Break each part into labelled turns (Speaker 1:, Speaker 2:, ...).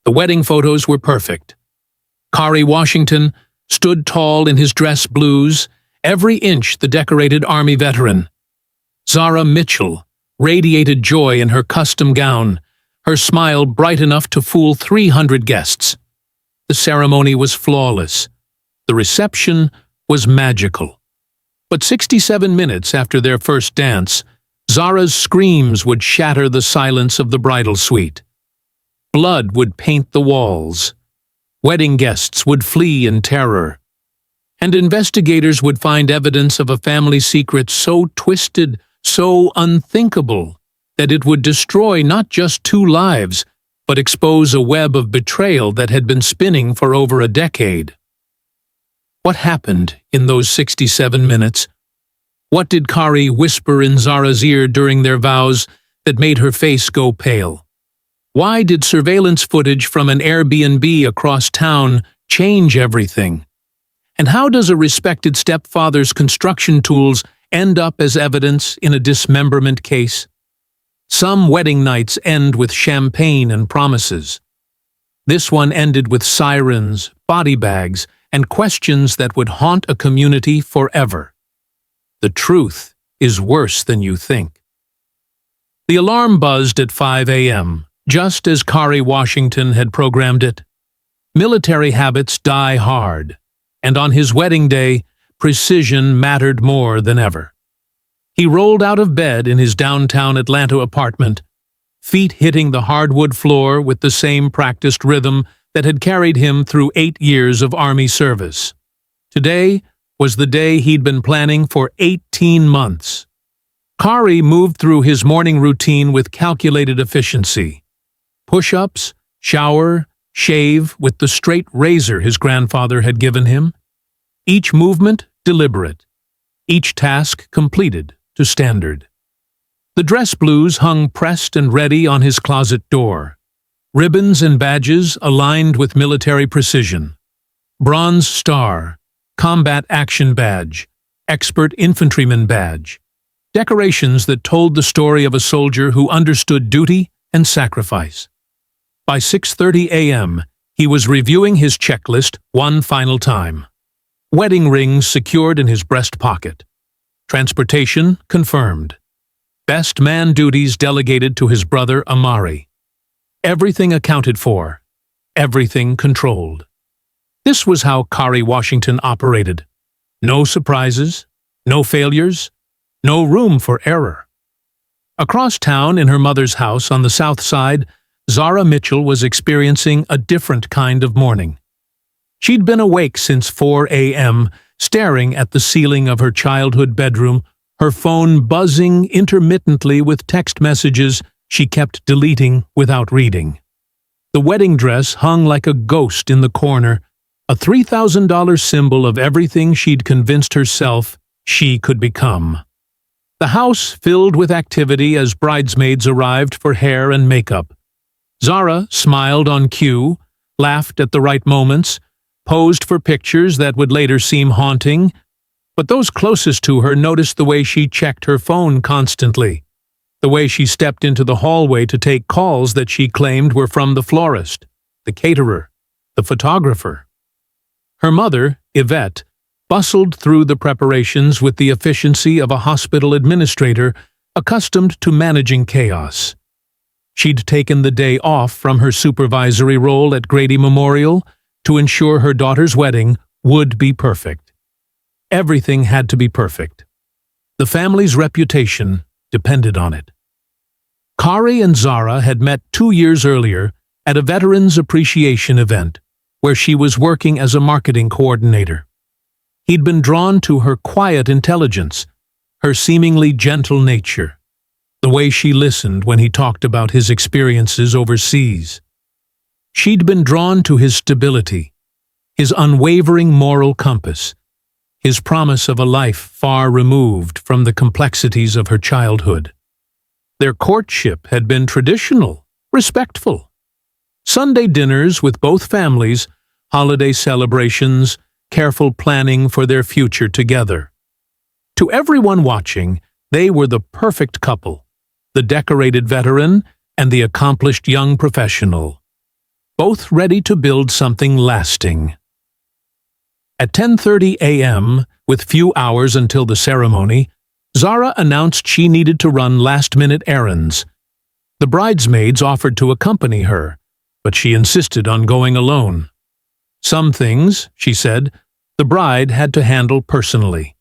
Speaker 1: The wedding photos were perfect. Kari Washington stood tall in his dress blues, every inch the decorated Army veteran. Zara Mitchell radiated joy in her custom gown, her smile bright enough to fool 300 guests. The ceremony was flawless. The reception was magical. But 67 minutes after their first dance, Zara's screams would shatter the silence of the bridal suite. Blood would paint the walls. Wedding guests would flee in terror. And investigators would find evidence of a family secret so twisted, so unthinkable, that it would destroy not just 2 lives, but expose a web of betrayal that had been spinning for over a decade. What happened in those 67 minutes? What did Kari whisper in Zara's ear during their vows that made her face go pale? Why did surveillance footage from an Airbnb across town change everything? And how does a respected stepfather's construction tools end up as evidence in a dismemberment case? Some wedding nights end with champagne and promises. This one ended with sirens, body bags, and questions that would haunt a community forever. The truth is worse than you think. The alarm buzzed at 5 a.m., just as Kari Washington had programmed it. Military habits die hard, and on his wedding day, precision mattered more than ever. He rolled out of bed in his downtown Atlanta apartment, feet hitting the hardwood floor with the same practiced rhythm that had carried him through 8 years of Army service. Today was the day he'd been planning for 18 months. Kari moved through his morning routine with calculated efficiency. Push-ups, shower, shave with the straight razor his grandfather had given him. Each movement deliberate. Each task completed to standard. The dress blues hung pressed and ready on his closet door. Ribbons and badges aligned with military precision. Bronze Star, Combat Action Badge, Expert Infantryman Badge. Decorations that told the story of a soldier who understood duty and sacrifice. By 6:30 a.m., he was reviewing his checklist one final time. Wedding rings secured in his breast pocket. Transportation confirmed. Best man duties delegated to his brother Amari. Everything accounted for. Everything controlled. This was how Kari Washington operated. No surprises, no failures, no room for error. Across town in her mother's house on the south side, Zara Mitchell was experiencing a different kind of morning. She'd been awake since 4 a.m., staring at the ceiling of her childhood bedroom, her phone buzzing intermittently with text messages she kept deleting without reading. The wedding dress hung like a ghost in the corner, a $3,000 symbol of everything she'd convinced herself she could become. The house filled with activity as bridesmaids arrived for hair and makeup. Zara smiled on cue, laughed at the right moments, posed for pictures that would later seem haunting, but those closest to her noticed the way she checked her phone constantly, the way she stepped into the hallway to take calls that she claimed were from the florist, the caterer, the photographer. Her mother, Yvette, bustled through the preparations with the efficiency of a hospital administrator accustomed to managing chaos. She'd taken the day off from her supervisory role at Grady Memorial to ensure her daughter's wedding would be perfect. Everything had to be perfect. The family's reputation depended on it. Kari and Zara had met 2 years earlier at a Veterans Appreciation event where she was working as a marketing coordinator. He'd been drawn to her quiet intelligence, her seemingly gentle nature, the way she listened when he talked about his experiences overseas. She'd been drawn to his stability, his unwavering moral compass, his promise of a life far removed from the complexities of her childhood. Their courtship had been traditional, respectful. Sunday dinners with both families, holiday celebrations, careful planning for their future together. To everyone watching, they were the perfect couple, the decorated veteran and the accomplished young professional. both ready to build something lasting. At 10:30 a.m., with few hours until the ceremony, Zara announced she needed to run last-minute errands. The bridesmaids offered to accompany her, but she insisted on going alone. Some things, she said, the bride had to handle personally.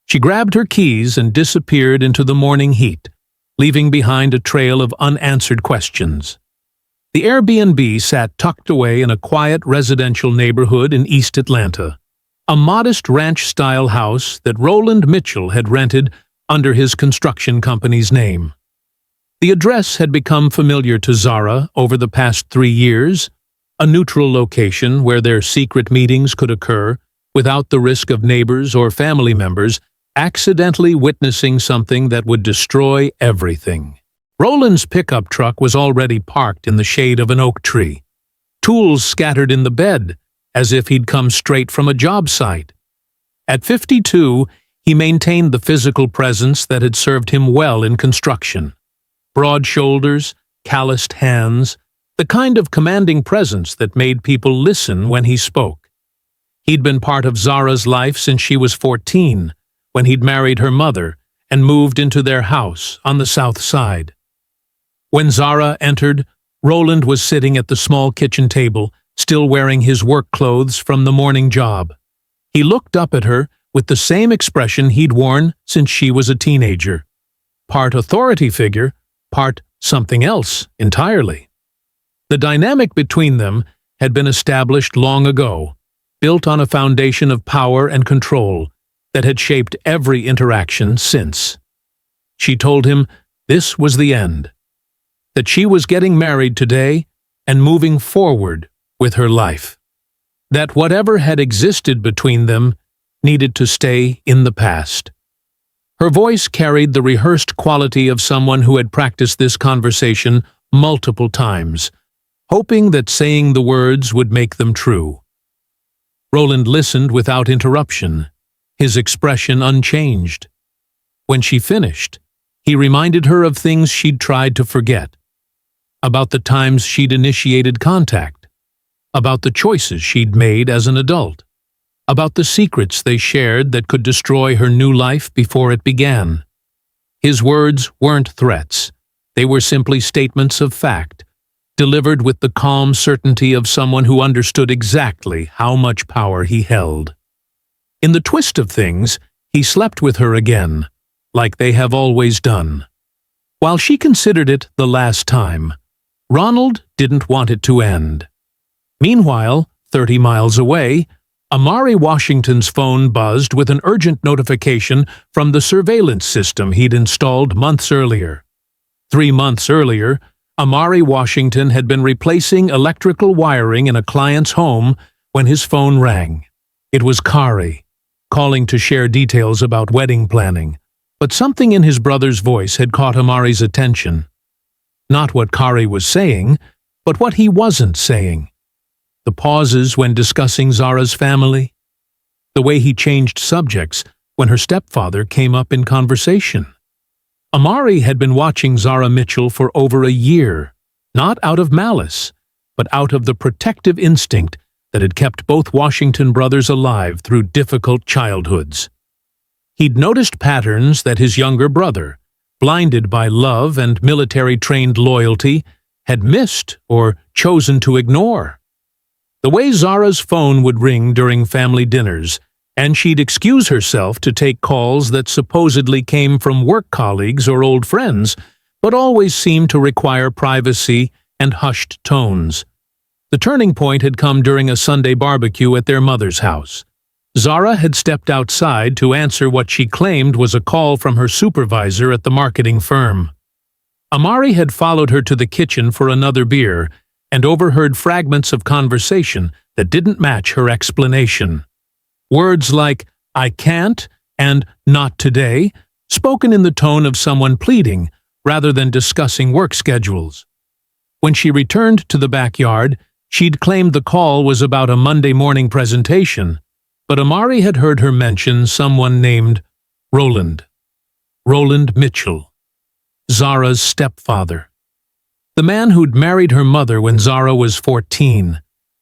Speaker 1: She grabbed her keys and disappeared into the morning heat, leaving behind a trail of unanswered questions. The Airbnb sat tucked away in a quiet residential neighborhood in East Atlanta, a modest ranch-style house that Roland Mitchell had rented under his construction company's name. The address had become familiar to Zara over the past 3 years, a neutral location where their secret meetings could occur without the risk of neighbors or family members accidentally witnessing something that would destroy everything. Roland's pickup truck was already parked in the shade of an oak tree, tools scattered in the bed, as if he'd come straight from a job site. At 52, he maintained the physical presence that had served him well in construction. Broad shoulders, calloused hands, the kind of commanding presence that made people listen when he spoke. He'd been part of Zara's life since she was 14, when he'd married her mother and moved into their house on the south side. When Zara entered, Roland was sitting at the small kitchen table, still wearing his work clothes from the morning job. He looked up at her with the same expression he'd worn since she was a teenager. Part authority figure, part something else entirely. The dynamic between them had been established long ago, built on a foundation of power and control that had shaped every interaction since. She told him this was the end, that she was getting married today and moving forward with her life, that whatever had existed between them needed to stay in the past. Her voice carried the rehearsed quality of someone who had practiced this conversation multiple times, hoping that saying the words would make them true. Roland listened without interruption, his expression unchanged. When she finished, he reminded her of things she'd tried to forget, about the times she'd initiated contact, about the choices she'd made as an adult, about the secrets they shared that could destroy her new life before it began. His words weren't threats, they were simply statements of fact, delivered with the calm certainty of someone who understood exactly how much power he held. In the twist of things, he slept with her again, like they have always done. While she considered it the last time, Ronald didn't want it to end. Meanwhile, 30 miles away, Amari Washington's phone buzzed with an urgent notification from the surveillance system he'd installed months earlier. 3 months earlier, Amari Washington had been replacing electrical wiring in a client's home when his phone rang. It was Kari, calling to share details about wedding planning, but something in his brother's voice had caught Amari's attention. Not what Kari was saying, but what he wasn't saying. The pauses when discussing Zara's family. The way he changed subjects when her stepfather came up in conversation. Amari had been watching Zara Mitchell for over a year, not out of malice, but out of the protective instinct that had kept both Washington brothers alive through difficult childhoods. He'd noticed patterns that his younger brother, blinded by love and military-trained loyalty, had missed or chosen to ignore. The way Zara's phone would ring during family dinners, and she'd excuse herself to take calls that supposedly came from work colleagues or old friends, but always seemed to require privacy and hushed tones. The turning point had come during a Sunday barbecue at their mother's house. Zara had stepped outside to answer what she claimed was a call from her supervisor at the marketing firm. Amari had followed her to the kitchen for another beer and overheard fragments of conversation that didn't match her explanation. Words like, "I can't," and "not today," spoken in the tone of someone pleading rather than discussing work schedules. When she returned to the backyard, she'd claimed the call was about a Monday morning presentation, but Amari had heard her mention someone named Roland. Roland Mitchell, Zara's stepfather. The man who'd married her mother when Zara was 14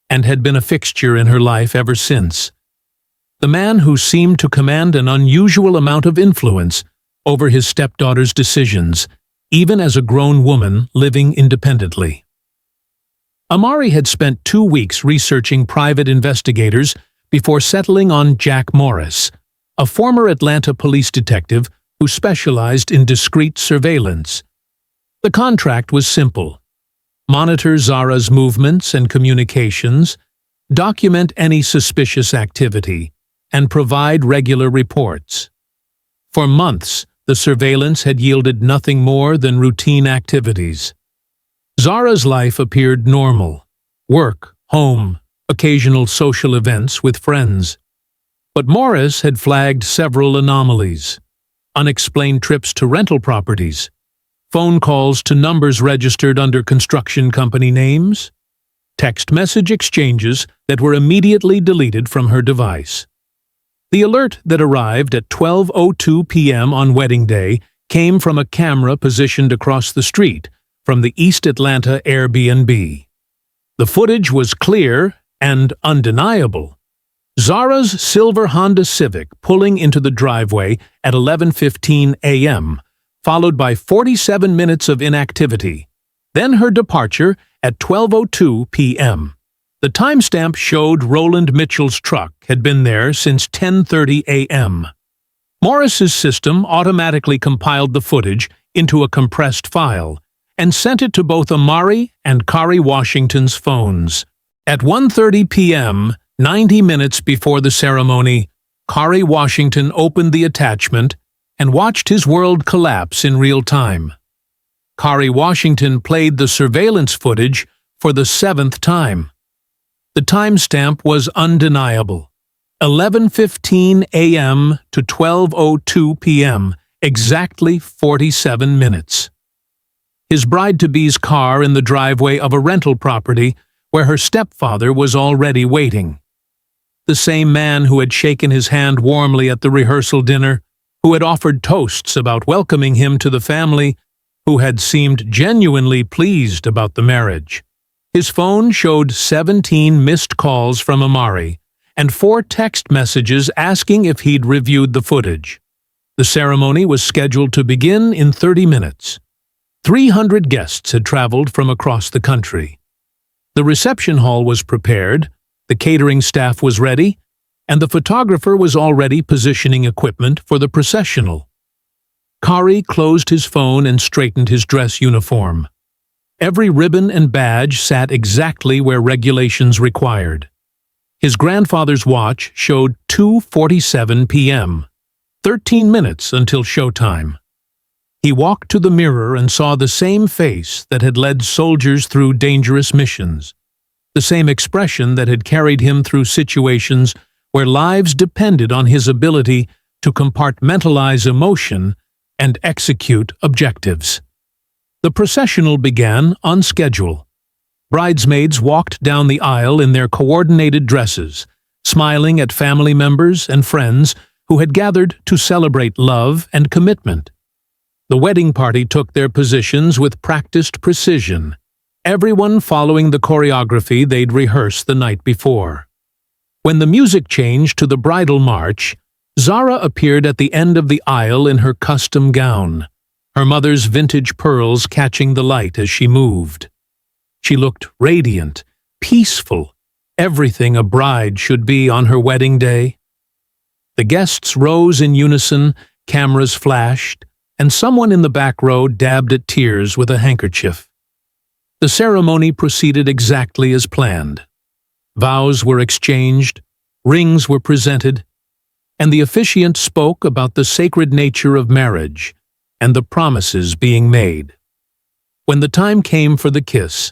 Speaker 1: and had been a fixture in her life ever since. The man who seemed to command an unusual amount of influence over his stepdaughter's decisions, even as a grown woman living independently. Amari had spent 2 weeks researching private investigators before settling on Jack Morris, a former Atlanta police detective who specialized in discreet surveillance. The contract was simple: monitor Zara's movements and communications, document any suspicious activity, and provide regular reports. For months, the surveillance had yielded nothing more than routine activities. Zara's life appeared normal: work, home, occasional social events with friends. But Morris had flagged several anomalies: unexplained trips to rental properties, phone calls to numbers registered under construction company names, text message exchanges that were immediately deleted from her device. The alert that arrived at 12:02 p.m. on wedding day came from a camera positioned across the street from the East Atlanta Airbnb. The footage was clear and undeniable. Zara's silver Honda Civic pulling into the driveway at 11:15 a.m., followed by 47 minutes of inactivity. Then her departure at 12:02 p.m. The timestamp showed Roland Mitchell's truck had been there since 10:30 a.m. Morris's system automatically compiled the footage into a compressed file and sent it to both Amari and Kari Washington's phones. At 1:30 p.m., 90 minutes before the ceremony, Kari Washington opened the attachment and watched his world collapse in real time. Kari Washington played the surveillance footage for the 7th time. The timestamp was undeniable: 11:15 a.m. to 12:02 p.m., exactly 47 minutes. His bride-to-be's car in the driveway of a rental property where her stepfather was already waiting. The same man who had shaken his hand warmly at the rehearsal dinner, who had offered toasts about welcoming him to the family, who had seemed genuinely pleased about the marriage. His phone showed 17 missed calls from Amari and 4 text messages asking if he'd reviewed the footage. The ceremony was scheduled to begin in 30 minutes. 300 guests had traveled from across the country. The reception hall was prepared, the catering staff was ready, and the photographer was already positioning equipment for the processional. Kari closed his phone and straightened his dress uniform. Every ribbon and badge sat exactly where regulations required. His grandfather's watch showed 2:47 p.m., 13 minutes until showtime. He walked to the mirror and saw the same face that had led soldiers through dangerous missions, the same expression that had carried him through situations where lives depended on his ability to compartmentalize emotion and execute objectives. The processional began on schedule. Bridesmaids walked down the aisle in their coordinated dresses, smiling at family members and friends who had gathered to celebrate love and commitment. The wedding party took their positions with practiced precision, everyone following the choreography they'd rehearsed the night before. When the music changed to the bridal march, Zara appeared at the end of the aisle in her custom gown, her mother's vintage pearls catching the light as she moved. She looked radiant, peaceful, everything a bride should be on her wedding day. The guests rose in unison, cameras flashed, and someone in the back row dabbed at tears with a handkerchief. The ceremony proceeded exactly as planned. Vows were exchanged, rings were presented, and the officiant spoke about the sacred nature of marriage and the promises being made. When the time came for the kiss,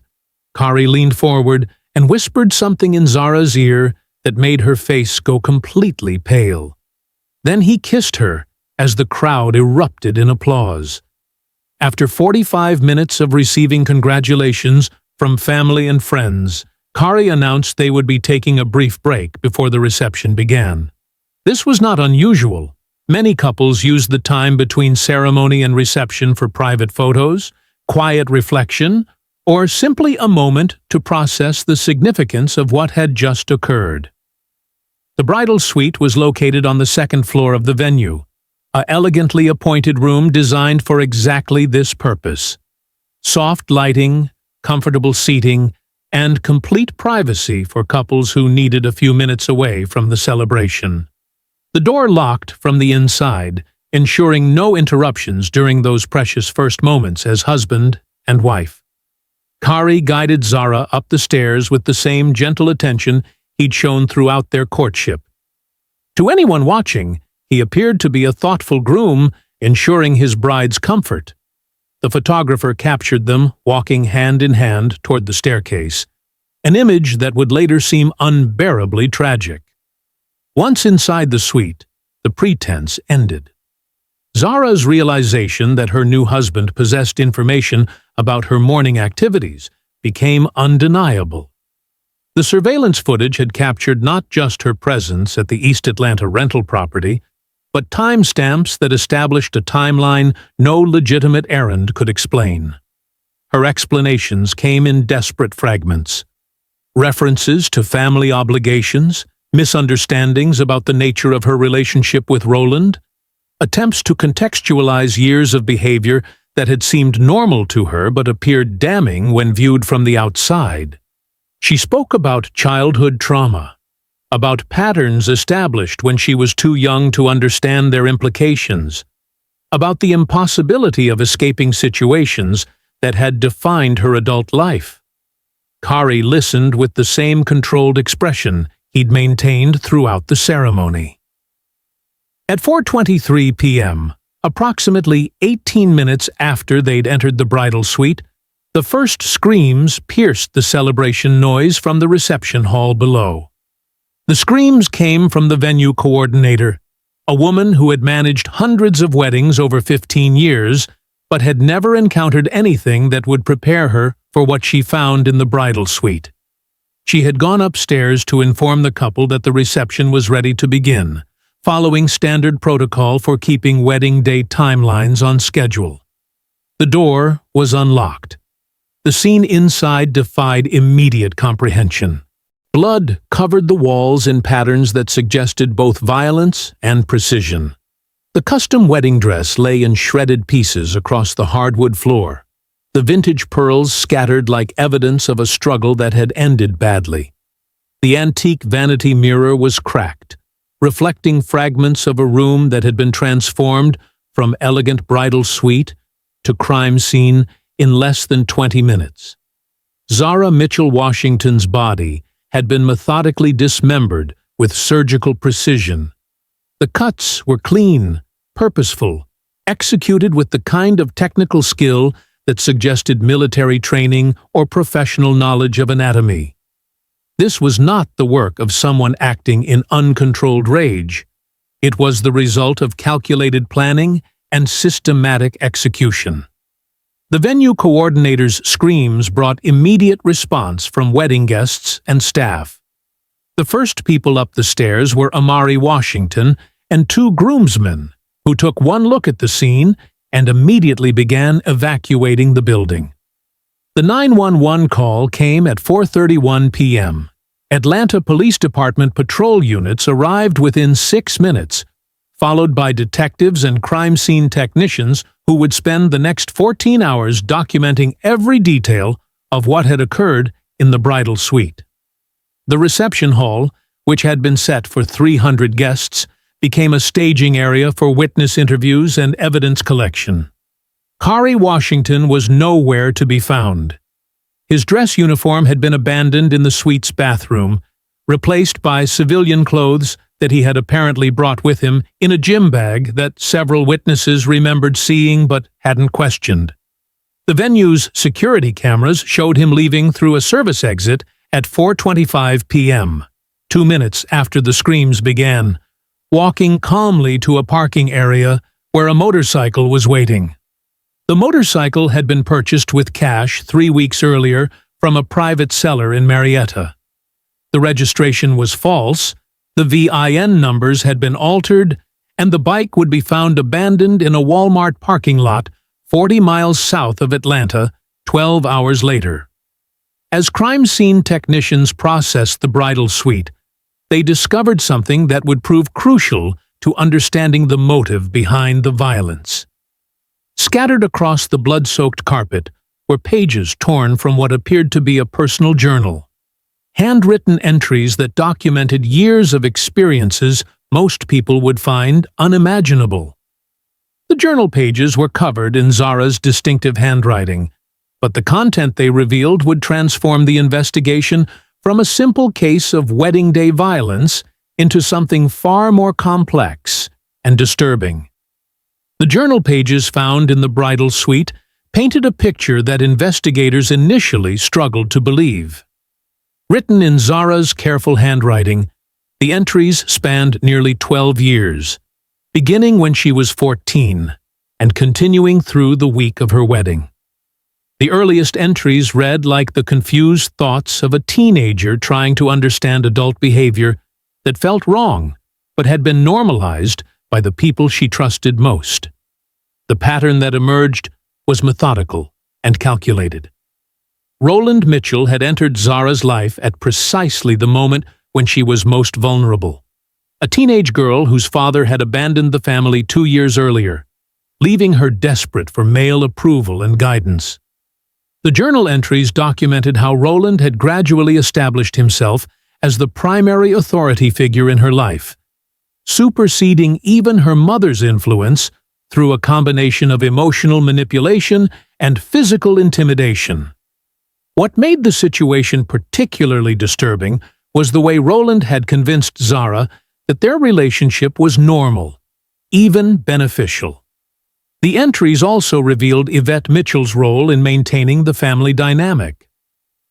Speaker 1: Kari leaned forward and whispered something in Zara's ear that made her face go completely pale. Then he kissed her as the crowd erupted in applause. After 45 minutes of receiving congratulations from family and friends, Kari announced they would be taking a brief break before the reception began. This was not unusual. Many couples used the time between ceremony and reception for private photos, quiet reflection, or simply a moment to process the significance of what had just occurred. The bridal suite was located on the second floor of the venue, an elegantly appointed room designed for exactly this purpose. Soft lighting, comfortable seating, and complete privacy for couples who needed a few minutes away from the celebration. The door locked from the inside, ensuring no interruptions during those precious first moments as husband and wife. Kari guided Zara up the stairs with the same gentle attention he'd shown throughout their courtship. To anyone watching, he appeared to be a thoughtful groom, ensuring his bride's comfort. The photographer captured them walking hand in hand toward the staircase, an image that would later seem unbearably tragic. Once inside the suite, the pretense ended. Zara's realization that her new husband possessed information about her morning activities became undeniable. The surveillance footage had captured not just her presence at the East Atlanta rental property, but timestamps that established a timeline no legitimate errand could explain. Her explanations came in desperate fragments. References to family obligations, misunderstandings about the nature of her relationship with Roland, attempts to contextualize years of behavior that had seemed normal to her but appeared damning when viewed from the outside. She spoke about childhood trauma, about patterns established when she was too young to understand their implications, about the impossibility of escaping situations that had defined her adult life. Kari listened with the same controlled expression he'd maintained throughout the ceremony. At 4:23 p.m., approximately 18 minutes after they'd entered the bridal suite, the first screams pierced the celebration noise from the reception hall below. The screams came from the venue coordinator, a woman who had managed hundreds of weddings over 15 years, but had never encountered anything that would prepare her for what she found in the bridal suite. She had gone upstairs to inform the couple that the reception was ready to begin, following standard protocol for keeping wedding date timelines on schedule. The door was unlocked. The scene inside defied immediate comprehension. Blood covered the walls in patterns that suggested both violence and precision. The custom wedding dress lay in shredded pieces across the hardwood floor, the vintage pearls scattered like evidence of a struggle that had ended badly. The antique vanity mirror was cracked, reflecting fragments of a room that had been transformed from elegant bridal suite to crime scene in less than 20 minutes. Zara Mitchell Washington's body had been methodically dismembered with surgical precision. The cuts were clean, purposeful, executed with the kind of technical skill that suggested military training or professional knowledge of anatomy. This was not the work of someone acting in uncontrolled rage. It was the result of calculated planning and systematic execution. The venue coordinator's screams brought immediate response from wedding guests and staff. The first people up the stairs were Amari Washington and two groomsmen, who took one look at the scene and immediately began evacuating the building. The 911 call came at 4:31 p.m. Atlanta Police Department patrol units arrived within 6 minutes, followed by detectives and crime scene technicians who would spend the next 14 hours documenting every detail of what had occurred in the bridal suite. The reception hall, which had been set for 300 guests, became a staging area for witness interviews and evidence collection. Kari Washington was nowhere to be found. His dress uniform had been abandoned in the suite's bathroom, replaced by civilian clothes that he had apparently brought with him in a gym bag that several witnesses remembered seeing but hadn't questioned. The venue's security cameras showed him leaving through a service exit at 4:25 p.m., 2 minutes after the screams began, walking calmly to a parking area where a motorcycle was waiting. The motorcycle had been purchased with cash 3 weeks earlier from a private seller in Marietta. The registration was false, the VIN numbers had been altered, and the bike would be found abandoned in a Walmart parking lot 40 miles south of Atlanta, 12 hours later. As crime scene technicians processed the bridal suite, they discovered something that would prove crucial to understanding the motive behind the violence. Scattered across the blood-soaked carpet were pages torn from what appeared to be a personal journal, handwritten entries that documented years of experiences most people would find unimaginable. The journal pages were covered in Zara's distinctive handwriting, but the content they revealed would transform the investigation from a simple case of wedding day violence into something far more complex and disturbing. The journal pages found in the bridal suite painted a picture that investigators initially struggled to believe. Written in Zara's careful handwriting, the entries spanned nearly 12 years, beginning when she was 14 and continuing through the week of her wedding. The earliest entries read like the confused thoughts of a teenager trying to understand adult behavior that felt wrong but had been normalized by the people she trusted most. The pattern that emerged was methodical and calculated. Roland Mitchell had entered Zara's life at precisely the moment when she was most vulnerable. A teenage girl whose father had abandoned the family 2 years earlier, leaving her desperate for male approval and guidance. The journal entries documented how Roland had gradually established himself as the primary authority figure in her life, superseding even her mother's influence through a combination of emotional manipulation and physical intimidation. What made the situation particularly disturbing was the way Roland had convinced Zara that their relationship was normal, even beneficial. The entries also revealed Yvette Mitchell's role in maintaining the family dynamic.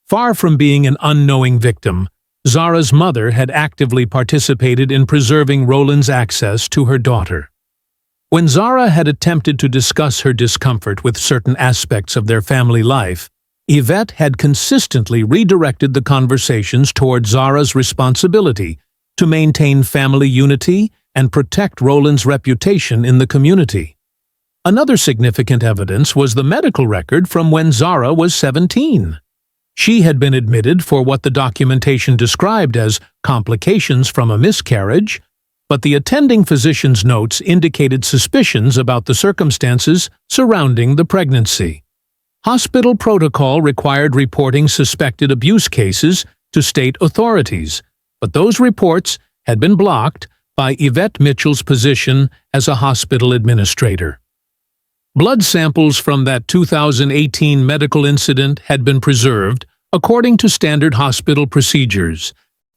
Speaker 1: Far from being an unknowing victim, Zara's mother had actively participated in preserving Roland's access to her daughter. When Zara had attempted to discuss her discomfort with certain aspects of their family life, Yvette had consistently redirected the conversations toward Zara's responsibility to maintain family unity and protect Roland's reputation in the community. Another significant evidence was the medical record from when Zara was 17. She had been admitted for what the documentation described as complications from a miscarriage, but the attending physician's notes indicated suspicions about the circumstances surrounding the pregnancy. Hospital protocol required reporting suspected abuse cases to state authorities, but those reports had been blocked by Yvette Mitchell's position as a hospital administrator. Blood samples from that 2018 medical incident had been preserved according to standard hospital procedures.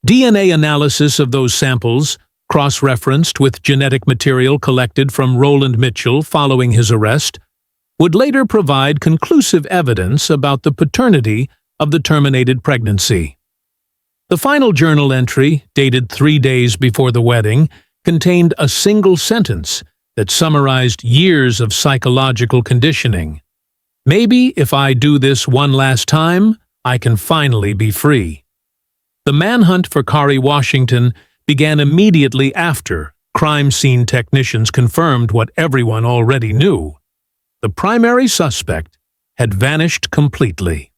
Speaker 1: DNA analysis of those samples, cross-referenced with genetic material collected from Roland Mitchell following his arrest, would later provide conclusive evidence about the paternity of the terminated pregnancy. The final journal entry, dated 3 days before the wedding, contained a single sentence that summarized years of psychological conditioning. "Maybe if I do this one last time, I can finally be free." The manhunt for Kari Washington began immediately after crime scene technicians confirmed what everyone already knew. The primary suspect had vanished completely.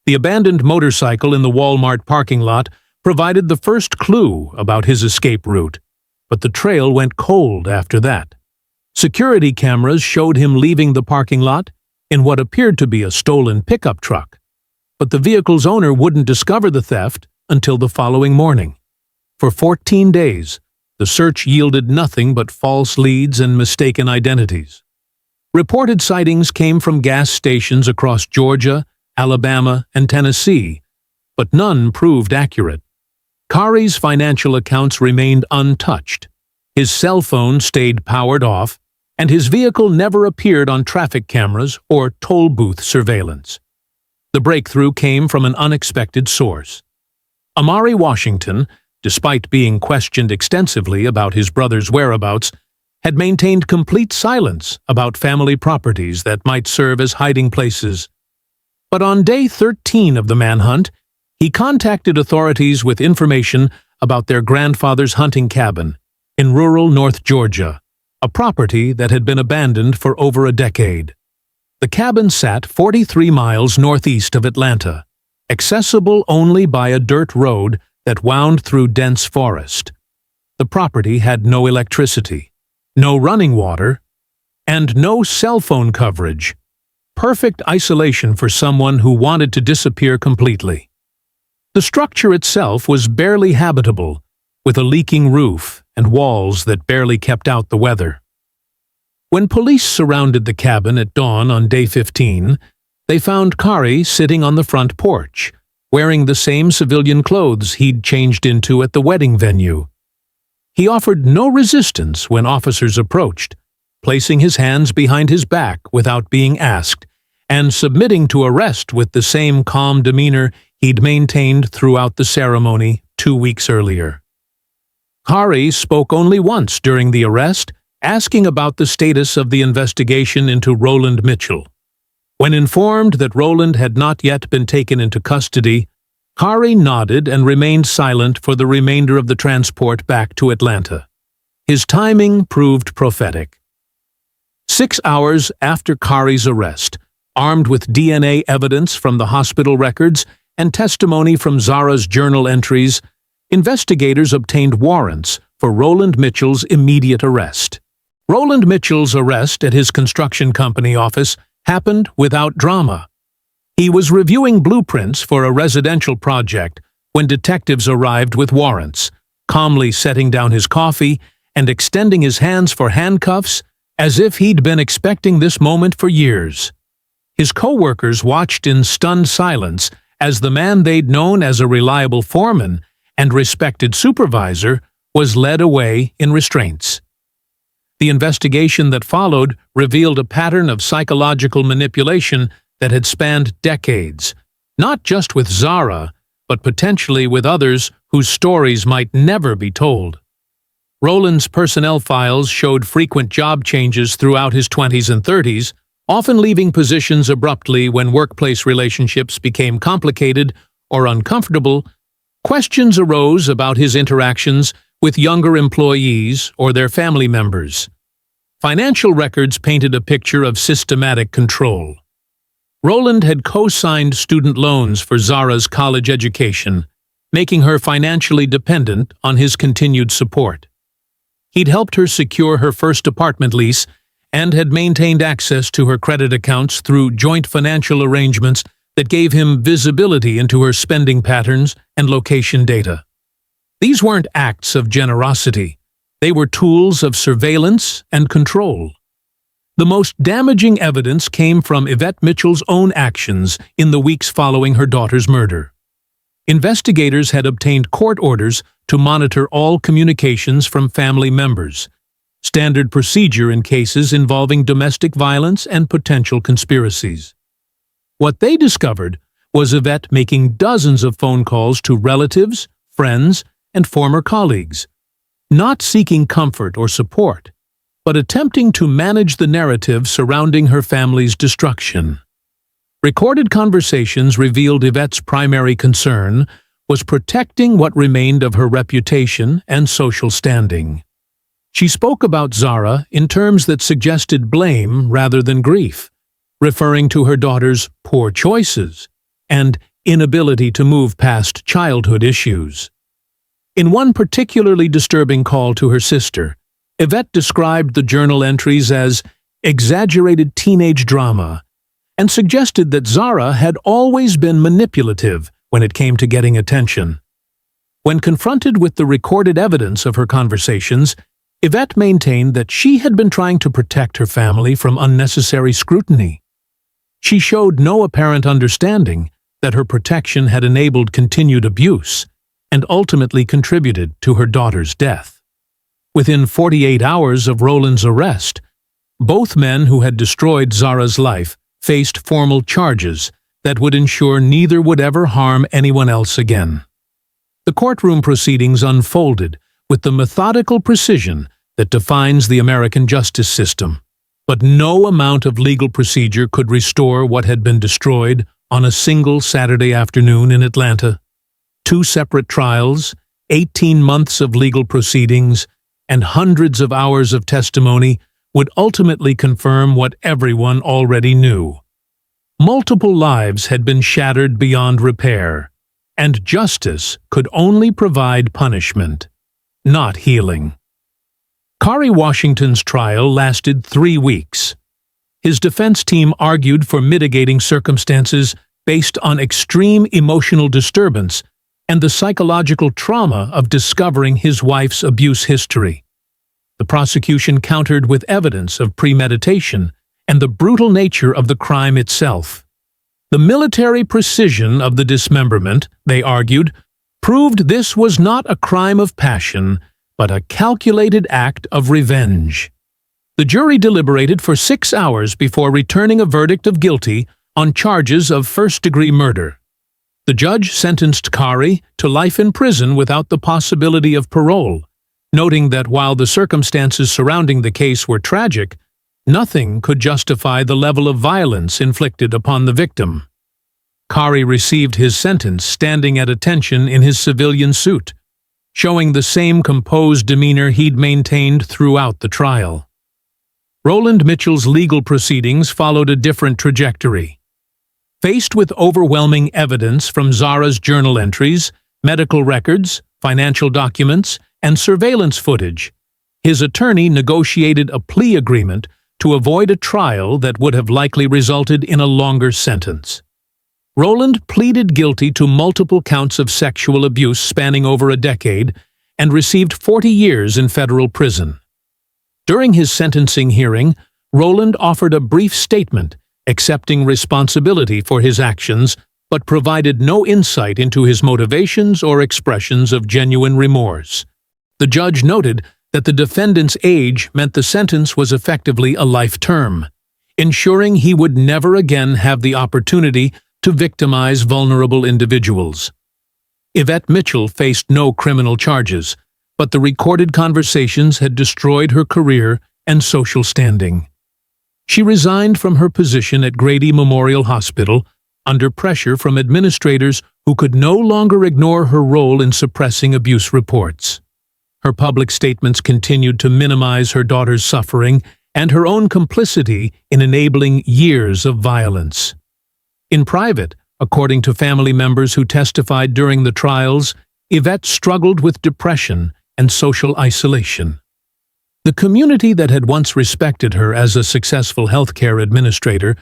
Speaker 1: The abandoned motorcycle in the Walmart parking lot provided the first clue about his escape route, but the trail went cold after that. Security cameras showed him leaving the parking lot in what appeared to be a stolen pickup truck, but the vehicle's owner wouldn't discover the theft until the following morning. For 14 days, the search yielded nothing but false leads and mistaken identities. Reported sightings came from gas stations across Georgia, Alabama, and Tennessee, but none proved accurate. Kari's financial accounts remained untouched. His cell phone stayed powered off, and his vehicle never appeared on traffic cameras or toll booth surveillance. The breakthrough came from an unexpected source. Amari Washington, despite being questioned extensively about his brother's whereabouts, had maintained complete silence about family properties that might serve as hiding places. But on day 13 of the manhunt, he contacted authorities with information about their grandfather's hunting cabin in rural North Georgia, a property that had been abandoned for over a decade. The cabin sat 43 miles northeast of Atlanta, accessible only by a dirt road that wound through dense forest. The property had no electricity, no running water, and no cell phone coverage. Perfect isolation for someone who wanted to disappear completely. The structure itself was barely habitable, with a leaking roof and walls that barely kept out the weather. When police surrounded the cabin at dawn on day 15, they found Kari sitting on the front porch, wearing the same civilian clothes he'd changed into at the wedding venue. He offered no resistance when officers approached, placing his hands behind his back without being asked, and submitting to arrest with the same calm demeanor he'd maintained throughout the ceremony 2 weeks earlier. Kari spoke only once during the arrest, asking about the status of the investigation into Roland Mitchell. When informed that Roland had not yet been taken into custody, Kari nodded and remained silent for the remainder of the transport back to Atlanta. His timing proved prophetic. 6 hours after Kari's arrest, armed with DNA evidence from the hospital records and testimony from Zara's journal entries, investigators obtained warrants for Roland Mitchell's immediate arrest. Roland Mitchell's arrest at his construction company office happened without drama. He was reviewing blueprints for a residential project when detectives arrived with warrants, calmly setting down his coffee and extending his hands for handcuffs as if he'd been expecting this moment for years. His co-workers watched in stunned silence as the man they'd known as a reliable foreman and respected supervisor was led away in restraints. The investigation that followed revealed a pattern of psychological manipulation that had spanned decades, not just with Zara, but potentially with others whose stories might never be told. Roland's personnel files showed frequent job changes throughout his 20s and 30s, often leaving positions abruptly when workplace relationships became complicated or uncomfortable. Questions arose about his interactions with younger employees or their family members. Financial records painted a picture of systematic control. Roland had co-signed student loans for Zara's college education, making her financially dependent on his continued support. He'd helped her secure her first apartment lease and had maintained access to her credit accounts through joint financial arrangements that gave him visibility into her spending patterns and location data. These weren't acts of generosity. They were tools of surveillance and control. The most damaging evidence came from Yvette Mitchell's own actions in the weeks following her daughter's murder. Investigators had obtained court orders to monitor all communications from family members, standard procedure in cases involving domestic violence and potential conspiracies. What they discovered was Yvette making dozens of phone calls to relatives, friends, and former colleagues, not seeking comfort or support, but attempting to manage the narrative surrounding her family's destruction. Recorded conversations revealed Yvette's primary concern was protecting what remained of her reputation and social standing. She spoke about Zara in terms that suggested blame rather than grief, referring to her daughter's poor choices and inability to move past childhood issues. In one particularly disturbing call to her sister, Yvette described the journal entries as exaggerated teenage drama and suggested that Zara had always been manipulative when it came to getting attention. When confronted with the recorded evidence of her conversations, Yvette maintained that she had been trying to protect her family from unnecessary scrutiny. She showed no apparent understanding that her protection had enabled continued abuse and ultimately contributed to her daughter's death. Within 48 hours of Roland's arrest, both men who had destroyed Zara's life faced formal charges that would ensure neither would ever harm anyone else again. The courtroom proceedings unfolded with the methodical precision that defines the American justice system, but no amount of legal procedure could restore what had been destroyed on a single Saturday afternoon in Atlanta. 2 separate trials, 18 months of legal proceedings, and hundreds of hours of testimony would ultimately confirm what everyone already knew. Multiple lives had been shattered beyond repair, and justice could only provide punishment, not healing. Khari Washington's trial lasted 3 weeks. His defense team argued for mitigating circumstances based on extreme emotional disturbance and the psychological trauma of discovering his wife's abuse history. The prosecution countered with evidence of premeditation and the brutal nature of the crime itself. The military precision of the dismemberment, they argued, proved this was not a crime of passion, but a calculated act of revenge. The jury deliberated for 6 hours before returning a verdict of guilty on charges of first-degree murder. The judge sentenced Khari to life in prison without the possibility of parole, noting that while the circumstances surrounding the case were tragic, nothing could justify the level of violence inflicted upon the victim. Khari received his sentence standing at attention in his civilian suit, showing the same composed demeanor he'd maintained throughout the trial. Roland Mitchell's legal proceedings followed a different trajectory. Faced with overwhelming evidence from Zara's journal entries, medical records, financial documents, and surveillance footage, his attorney negotiated a plea agreement to avoid a trial that would have likely resulted in a longer sentence. Roland pleaded guilty to multiple counts of sexual abuse spanning over a decade and received 40 years in federal prison. During his sentencing hearing, Roland offered a brief statement accepting responsibility for his actions, but provided no insight into his motivations or expressions of genuine remorse. The judge noted that the defendant's age meant the sentence was effectively a life term, ensuring he would never again have the opportunity to victimize vulnerable individuals. Yvette Mitchell faced no criminal charges, but the recorded conversations had destroyed her career and social standing. She resigned from her position at Grady Memorial Hospital under pressure from administrators who could no longer ignore her role in suppressing abuse reports. Her public statements continued to minimize her daughter's suffering and her own complicity in enabling years of violence. In private, according to family members who testified during the trials, Yvette struggled with depression and social isolation. The community that had once respected her as a successful healthcare administrator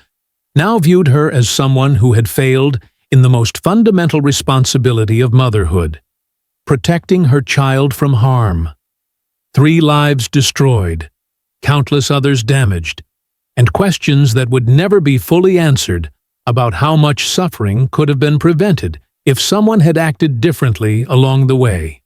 Speaker 1: now viewed her as someone who had failed in the most fundamental responsibility of motherhood, protecting her child from harm. 3 lives destroyed, countless others damaged, and questions that would never be fully answered about how much suffering could have been prevented if someone had acted differently along the way.